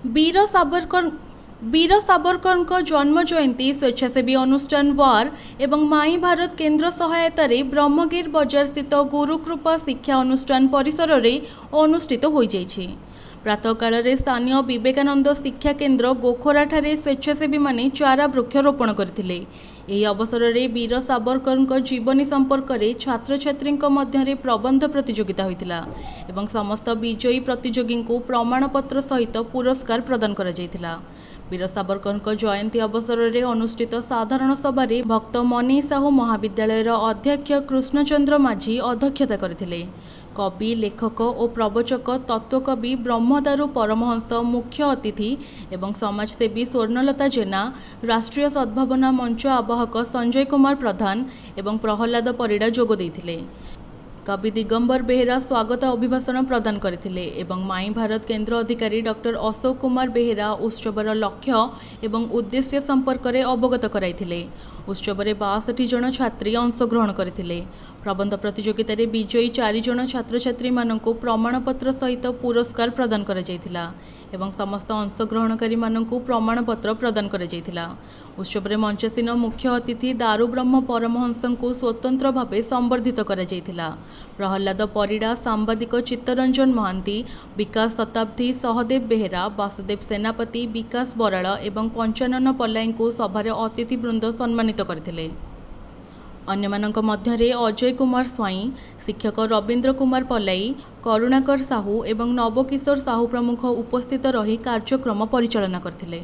वीर सावरकर जन्म जयंती स्वेच्छासेवी अनुष्ठान वार एवं माई भारत केन्द्र सहायतार ब्रह्मगिर बजार स्थित गुरुकृपा शिक्षा अनुष्ठान परिसर में अनुष्ठित हो जाइए। प्रातः काल स्थानीय विवेकानंद शिक्षा केन्द्र गोखरा स्वेच्छासेवी माने चारा वृक्षरोपण करथिले। ଏହି ଅବସରରେ ବୀର ସାବରକରଙ୍କ ଜୀବନୀ ସମ୍ପର୍କରେ ଛାତ୍ରଛାତ୍ରୀଙ୍କ ମଧ୍ୟରେ ପ୍ରବନ୍ଧ ପ୍ରତିଯୋଗିତା ହୋଇଥିଲା ଏବଂ ସମସ୍ତ ବିଜୟୀ ପ୍ରତିଯୋଗୀଙ୍କୁ ପ୍ରମାଣପତ୍ର ସହିତ ପୁରସ୍କାର ପ୍ରଦାନ କରାଯାଇଥିଲା। ବୀର ସାବରକରଙ୍କ ଜୟନ୍ତୀ ଅବସରରେ ଅନୁଷ୍ଠିତ ସାଧାରଣ ସଭାରେ ଭକ୍ତ ମନି ସାହୁ ମହାବିଦ୍ୟାଳୟର ଅଧ୍ୟକ୍ଷ କୃଷ୍ଣଚନ୍ଦ୍ର ମାଝୀ ଅଧ୍ୟକ୍ଷତା କରିଥିଲେ। कवि लेखक और प्रवचक तत्वकवि ब्रह्मदारू परमहंस मुख्य अतिथि एवं समाजसेवी स्वर्णलता जेना, राष्ट्रीय सद्भावना मंच आवाहक संजय कुमार प्रधान एवं प्रहलाद परिड़ा जोग देइथिले। कवि दिगंबर बेहेरा स्वागत अभिभाषण प्रदान करथिले एवं माई भारत केन्द्र अधिकारी डॉक्टर अशोक कुमार बेहेरा उत्सवर लक्ष्य एवं उद्देश्य संपर्क में अवगत कराइथिले। उत्सव में 62 जन छात्री अंशग्रहण करथिले। प्रबंध प्रतियोगिता रे विजयी 4 जन छात्र छात्री मानकु प्रमाणपत्र सहित पुरस्कार प्रदान करा जायथिला एवं समस्त अंशग्रहणकारी मानकु प्रमाणपत्र प्रदान करा जायथिला। उत्सव में मंचासीन मुख्य अतिथि दारू ब्रह्म परमहंसंकु स्वतंत्र भावे संबर्धित करा जायथिला। प्रहलाद परिड़ा, सांबादिक चित्तरंजन महांती, विकास शताब्दी, सहदेव बेहेरा, वासुदेव सेनापति, विकास बराड़ एवं पंचानन पल्लाई को सभारे अतिथिवृंद सम्मानित करथिले। अन्यमानंक मध्यरे अजय कुमार स्वाई, शिक्षक रवींद्र कुमार पल्लाई, करुणाकर साहू एवं नवकिशोर साहू प्रमुख उपस्थित रही कार्यक्रम परिचालना करथिले।